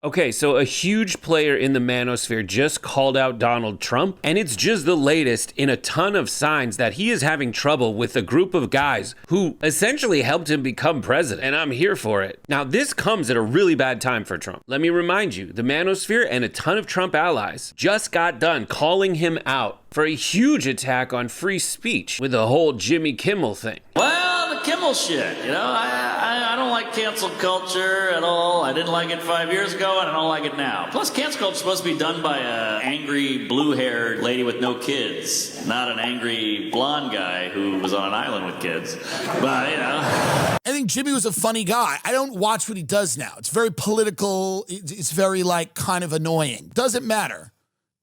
Okay, so a huge player in the manosphere just called out Donald Trump, and it's just the latest in a ton of signs that he is having trouble with a group of guys who essentially helped him become president, and I'm here for it. Now, this comes at a really bad time for Trump. Let me remind you, the manosphere and a ton of Trump allies just got done calling him out for a huge attack on free speech with the whole Jimmy Kimmel thing. Well, the Kimmel shit, you know, I don't like cancel culture at all. I didn't like it 5 years ago, and I don't like it now. Plus, cancel culture is supposed to be done by an angry, blue-haired lady with no kids, not an angry, blonde guy who was on an island with kids. But, you know. I think Jimmy was a funny guy. I don't watch what he does now. It's very political. It's very, like, kind of annoying. Doesn't matter.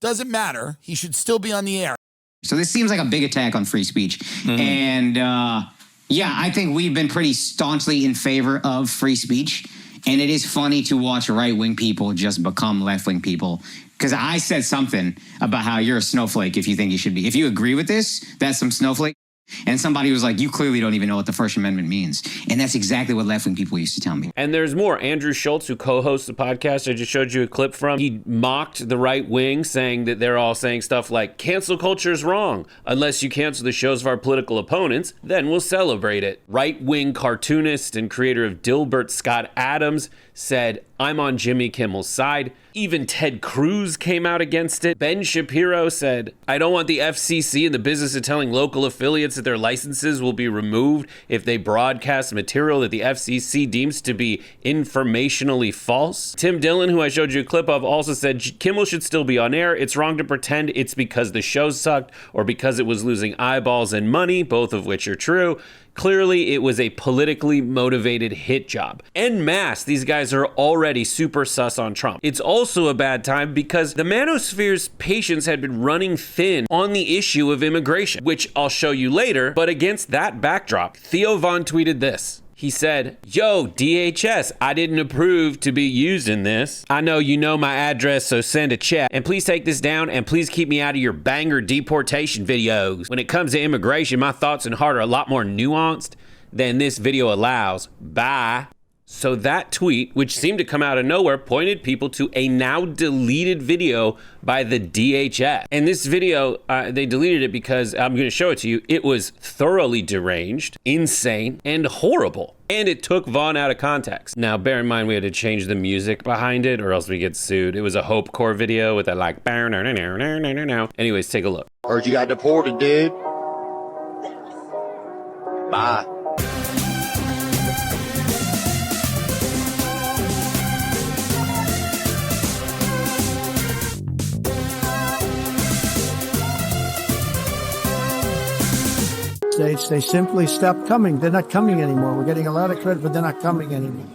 Doesn't matter. He should still be on the air. So this seems like a big attack on free speech. Mm-hmm. And, yeah, I think we've been pretty staunchly in favor of free speech. And it is funny to watch right-wing people just become left-wing people. Because I said something about how you're a snowflake if you think you should be. If you agree with this, that's some snowflake. And somebody was like, you clearly don't even know what the First Amendment means. And that's exactly what left-wing people used to tell me. And there's more. Andrew Schultz, who co-hosts the podcast I just showed you a clip from, he mocked the right wing, saying that they're all saying stuff like, cancel culture is wrong. Unless you cancel the shows of our political opponents, then we'll celebrate it. Right-wing cartoonist and creator of Dilbert, Scott Adams, said, I'm on Jimmy Kimmel's side. Even Ted Cruz came out against it. Ben Shapiro said, I don't want the FCC in the business of telling local affiliates that their licenses will be removed if they broadcast material that the FCC deems to be informationally false. Tim Dillon, who I showed you a clip of, also said Kimmel should still be on air. It's wrong to pretend it's because the show sucked or because it was losing eyeballs and money, both of which are true. Clearly, it was a politically motivated hit job. En masse, these guys are already super sus on Trump. It's also a bad time because the manosphere's patience had been running thin on the issue of immigration, which I'll show you later. But against that backdrop, Theo Von tweeted this. He said, yo, DHS, I didn't approve to be used in this. I know you know my address, so send a check. And please take this down, and please keep me out of your banger deportation videos. When it comes to immigration, my thoughts and heart are a lot more nuanced than this video allows. Bye. So that tweet, which seemed to come out of nowhere, pointed people to a now deleted video by the DHS. And this video, they deleted it because, I'm going to show it to you, it was thoroughly deranged, insane, and horrible. And it took Vaughn out of context. Now, bear in mind, we had to change the music behind it or else we get sued. It was a Hope Core video with a like, anyways, take a look. Heard you got deported, dude. Bye. They simply stopped coming. They're not coming anymore. We're getting a lot of credit, but they're not coming anymore.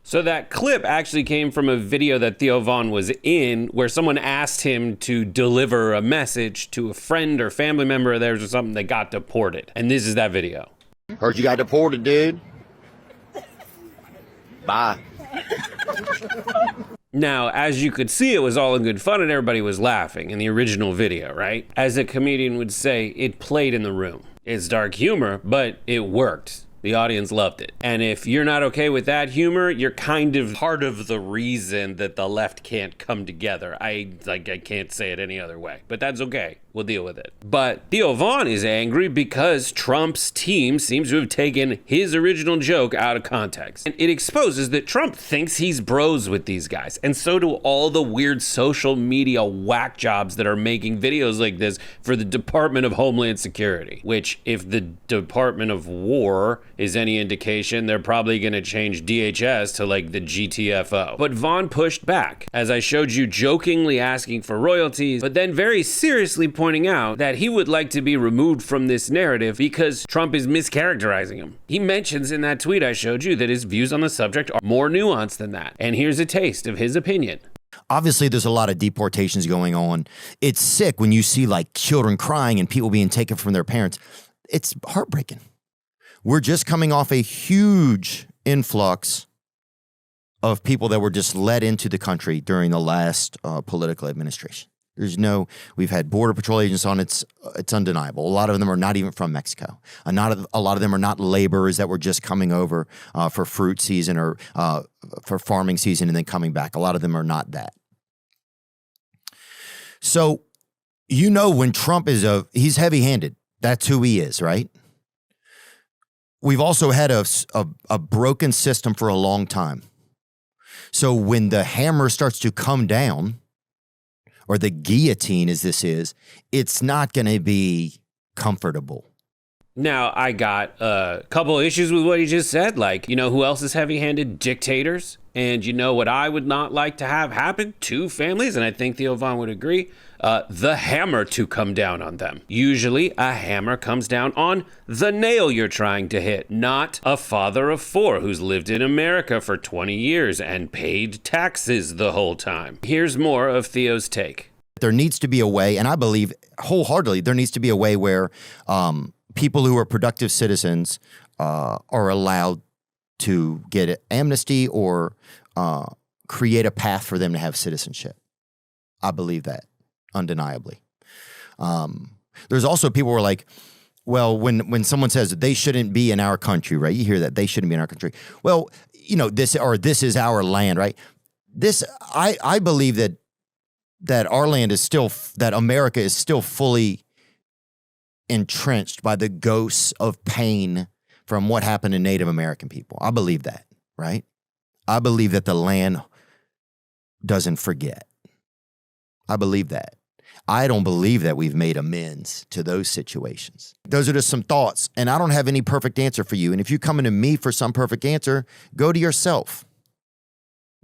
So that clip actually came from a video that Theo Von was in where someone asked him to deliver a message to a friend or family member of theirs or something that got deported. And this is that video. Heard you got deported, dude. Bye. Now, as you could see, it was all in good fun and everybody was laughing in the original video, right? As a comedian would say, it played in the room. It's dark humor, but it worked. The audience loved it. And if you're not okay with that humor, you're kind of part of the reason that the left can't come together. I can't say it any other way, but that's okay. We'll deal with it. But Theo Von is angry because Trump's team seems to have taken his original joke out of context. And it exposes that Trump thinks he's bros with these guys. And so do all the weird social media whack jobs that are making videos like this for the Department of Homeland Security. Which, if the Department of War is any indication, they're probably gonna change DHS to like the GTFO. But Von pushed back, as I showed you, jokingly asking for royalties, but then very seriously pointing out that he would like to be removed from this narrative because Trump is mischaracterizing him. He mentions in that tweet I showed you that his views on the subject are more nuanced than that. And here's a taste of his opinion. Obviously, there's a lot of deportations going on. It's sick when you see like children crying and people being taken from their parents. It's heartbreaking. We're just coming off a huge influx of people that were just let into the country during the last political administration. We've had Border Patrol agents on, it's undeniable. A lot of them are not even from Mexico. A lot of them are not laborers that were just coming over for fruit season or for farming season and then coming back. A lot of them are not that. So, when Trump he's heavy-handed. That's who he is, right? We've also had a broken system for a long time. So when the hammer starts to come down, or the guillotine as this is, it's not going to be comfortable. Now, I got a couple issues with what he just said. Like, who else is heavy-handed? Dictators. And what I would not like to have happen? Two families, and I think Theo Von would agree, the hammer to come down on them. Usually, a hammer comes down on the nail you're trying to hit, not a father of four who's lived in America for 20 years and paid taxes the whole time. Here's more of Theo's take. There needs to be a way, and I believe wholeheartedly, there needs to be a way where people who are productive citizens are allowed to get amnesty or create a path for them to have citizenship. I believe that, undeniably. There's also people who are like, well, when someone says they shouldn't be in our country, right? You hear that, they shouldn't be in our country. Well, this is our land, right? I believe that our land is still, that America is still fully entrenched by the ghosts of pain from what happened to Native American people. I believe that, right? I believe that the land doesn't forget. I believe that. I don't believe that we've made amends to those situations. Those are just some thoughts, and I don't have any perfect answer for you. And if you're coming to me for some perfect answer, go to yourself.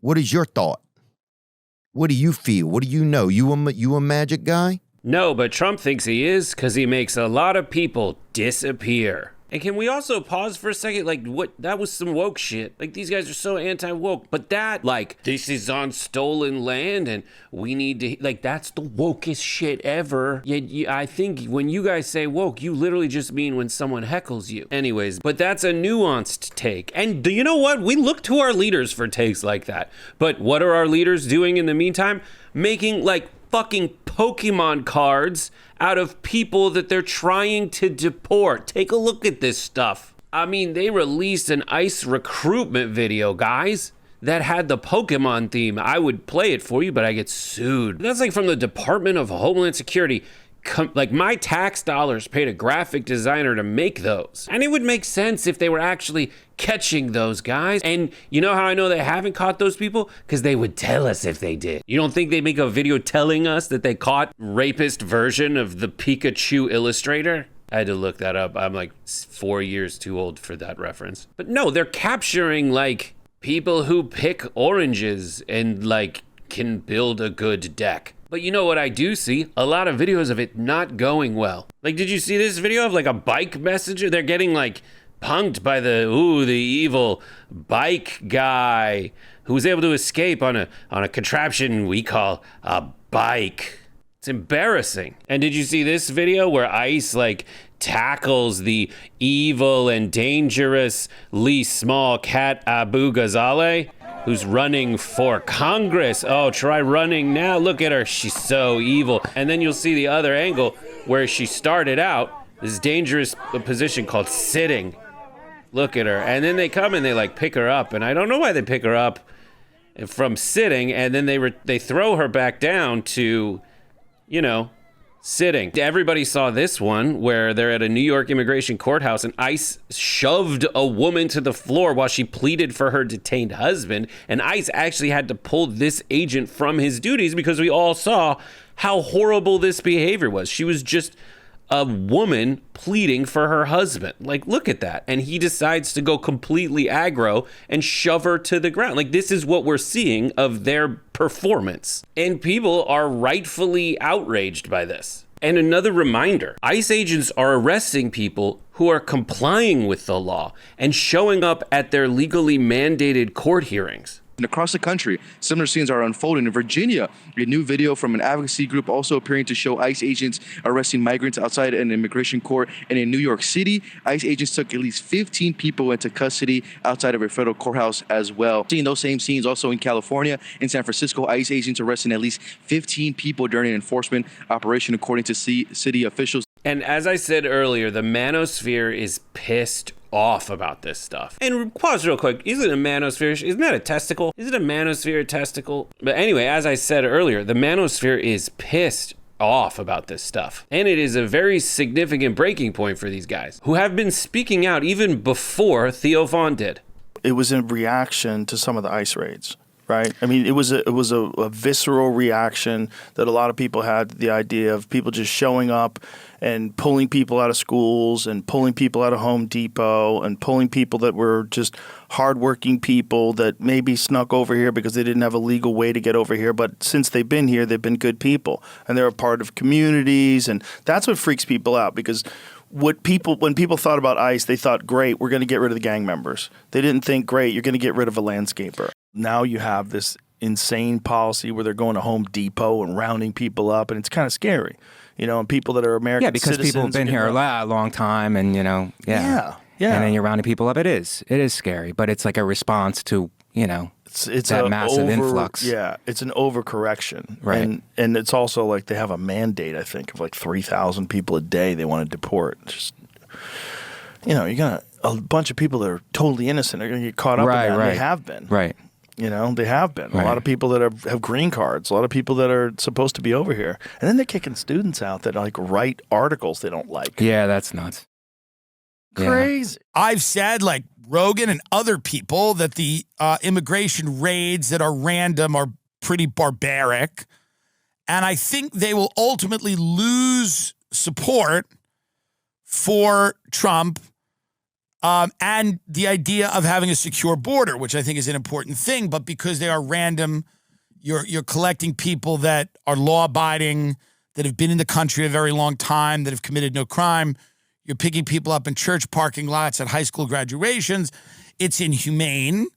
What is your thought? What do you feel? What do you know? You a magic guy? No, but Trump thinks he is because he makes a lot of people disappear. And can we also pause for a second? Like, that was some woke shit. Like, these guys are so anti-woke. But this is on stolen land and we need to, that's the wokest shit ever. I think when you guys say woke, you literally just mean when someone heckles you. Anyways, but that's a nuanced take. And do you know what? We look to our leaders for takes like that. But what are our leaders doing in the meantime? Making, fucking Pokemon cards out of people that they're trying to deport. Take a look at this stuff. I mean, they released an ICE recruitment video, guys, that had the Pokemon theme. I would play it for you, but I get sued. That's from the Department of Homeland Security. My tax dollars paid a graphic designer to make those. And it would make sense if they were actually catching those guys. And you know how I know they haven't caught those people? Because they would tell us if they did. You don't think they make a video telling us that they caught rapist version of the Pikachu illustrator? I had to look that up. I'm 4 years too old for that reference. But no, they're capturing people who pick oranges and can build a good deck. But you know what I do see? A lot of videos of it not going well. Did you see this video of a bike messenger? They're getting punked by the evil bike guy who was able to escape on a contraption we call a bike. It's embarrassing. And did you see this video where ICE tackles the evil and dangerously small cat Abu Ghazaleh, who's running for Congress? Oh, try running now. Look at her. She's so evil. And then you'll see the other angle where she started out this dangerous position called sitting. Look at her. And then they come and they pick her up. And I don't know why they pick her up from sitting. And then they throw her back down to, sitting. Everybody saw this one where they're at a New York immigration courthouse and ICE shoved a woman to the floor while she pleaded for her detained husband. And ICE actually had to pull this agent from his duties because we all saw how horrible this behavior was. She was just a woman pleading for her husband. Look at that. And he decides to go completely aggro and shove her to the ground. This is what we're seeing of their performance. And people are rightfully outraged by this. And another reminder, ICE agents are arresting people who are complying with the law and showing up at their legally mandated court hearings. And across the country, similar scenes are unfolding. In Virginia, a new video from an advocacy group also appearing to show ICE agents arresting migrants outside an immigration court. And in New York City, ICE agents took at least 15 people into custody outside of a federal courthouse as well. Seeing those same scenes also in California. In San Francisco, ICE agents arresting at least 15 people during an enforcement operation, according to city officials. And as I said earlier, the manosphere is pissed off about this stuff. And pause real quick. Isn't a manosphere, isn't that a testicle? Is it a manosphere a testicle? But anyway, as I said earlier, the manosphere is pissed off about this stuff. And it is a very significant breaking point for these guys who have been speaking out even before Theo Von did. It was in reaction to some of the ICE raids. Right. I mean, it was a visceral reaction that a lot of people had. The idea of people just showing up and pulling people out of schools and pulling people out of Home Depot and pulling people that were just hardworking people that maybe snuck over here because they didn't have a legal way to get over here. But since they've been here, they've been good people and they're a part of communities. And that's what freaks people out, because when people thought about ICE, they thought, great, we're going to get rid of the gang members. They didn't think, great, you're going to get rid of a landscaper. Now you have this insane policy where they're going to Home Depot and rounding people up, and it's kind of scary, and people that are American citizens. Yeah, because people have been here a long time, and Yeah. And then you're rounding people up. It is scary, but it's like a response to it's that massive influx. Yeah, it's an overcorrection, right? And it's also like they have a mandate, I think, of like 3,000 people a day they want to deport. Just you're gonna a bunch of people that are totally innocent are gonna get caught up in that. And they have been, right? They have been. Right. A lot of people that have green cards, a lot of people that are supposed to be over here. And then they're kicking students out that like write articles they don't like. Yeah, that's nuts. Crazy. Yeah. I've said, like Rogan and other people, that the immigration raids that are random are pretty barbaric. And I think they will ultimately lose support for Trump and the idea of having a secure border, which I think is an important thing. But because they are random, you're collecting people that are law-abiding, that have been in the country a very long time, that have committed no crime. You're picking people up in church parking lots at high school graduations. It's inhumane.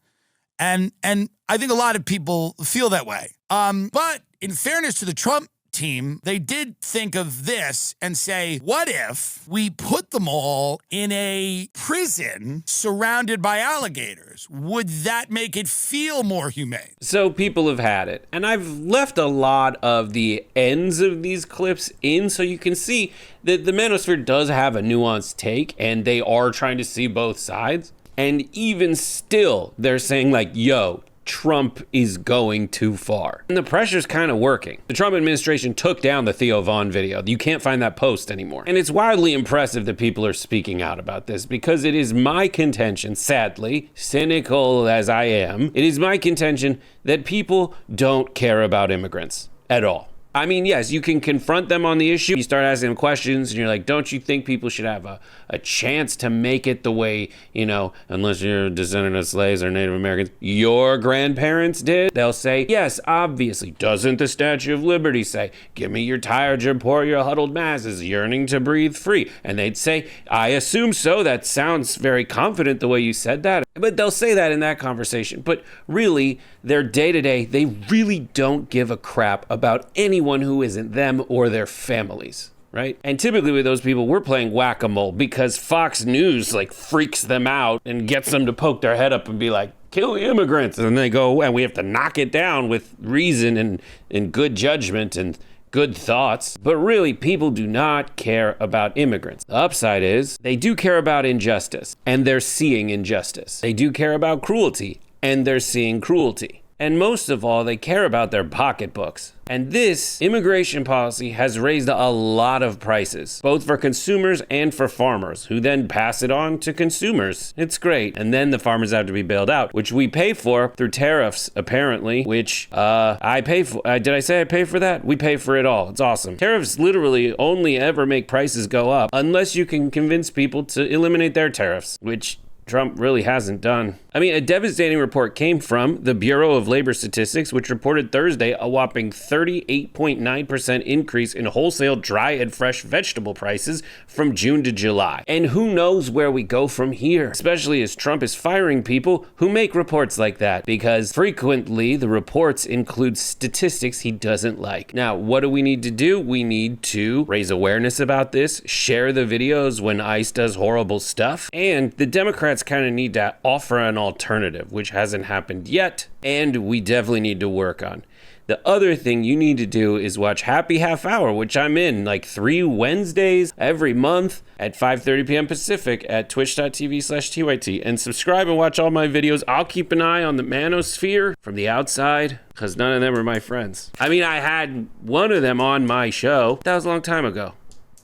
And I think a lot of people feel that way. But in fairness to the Trump team, they did think of this and say, what if we put them all in a prison surrounded by alligators? Would that make it feel more humane? So people have had it. And I've left a lot of the ends of these clips in so you can see that the manosphere does have a nuanced take and they are trying to see both sides. And even still, they're saying like, yo, Trump is going too far. And the pressure's kind of working. The Trump administration took down the Theo Von video. You can't find that post anymore. And it's wildly impressive that people are speaking out about this, because it is my contention, sadly, cynical as I am, it is my contention that people don't care about immigrants at all. I mean, yes, you can confront them on the issue. You start asking them questions and you're like, don't you think people should have a chance to make it the way, unless you're a descendant of slaves or Native Americans, your grandparents did? They'll say, yes, obviously. Doesn't the Statue of Liberty say, give me your tired, your poor, your huddled masses yearning to breathe free? And they'd say, I assume so. That sounds very confident the way you said that. But they'll say that in that conversation. But really, their day-to-day, they really don't give a crap about anyone who isn't them or their families, right? And typically with those people, we're playing whack-a-mole because Fox News freaks them out and gets them to poke their head up and be like, kill the immigrants. And they go, and we have to knock it down with reason and good judgment and good thoughts. But really, people do not care about immigrants. The upside is they do care about injustice, and they're seeing injustice. They do care about cruelty, and they're seeing cruelty. And most of all, they care about their pocketbooks. And this immigration policy has raised a lot of prices, both for consumers and for farmers, who then pass it on to consumers. It's great. And then the farmers have to be bailed out, which we pay for through tariffs, apparently, which I pay for. Did I say I pay for that? We pay for it all. It's awesome. Tariffs literally only ever make prices go up unless you can convince people to eliminate their tariffs, which Trump really hasn't done. I mean, a devastating report came from the Bureau of Labor Statistics, which reported Thursday a whopping 38.9% increase in wholesale dry and fresh vegetable prices from June to July. And who knows where we go from here, especially as Trump is firing people who make reports like that, because frequently the reports include statistics he doesn't like. Now, what do we need to do? We need to raise awareness about this, share the videos when ICE does horrible stuff, and the Democrats kind of need to offer an alternative, which hasn't happened yet, and we definitely need to work on. The other thing you need to do is watch Happy Half Hour, which I'm in like 3 Wednesdays every month at 5:30 p.m. Pacific at twitch.tv/TYT, and subscribe and watch all my videos. I'll keep an eye on the manosphere from the outside because none of them are my friends. I mean, I had one of them on my show. That was a long time ago.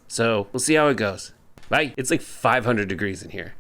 So we'll see how it goes. Bye. It's like 500 degrees in here.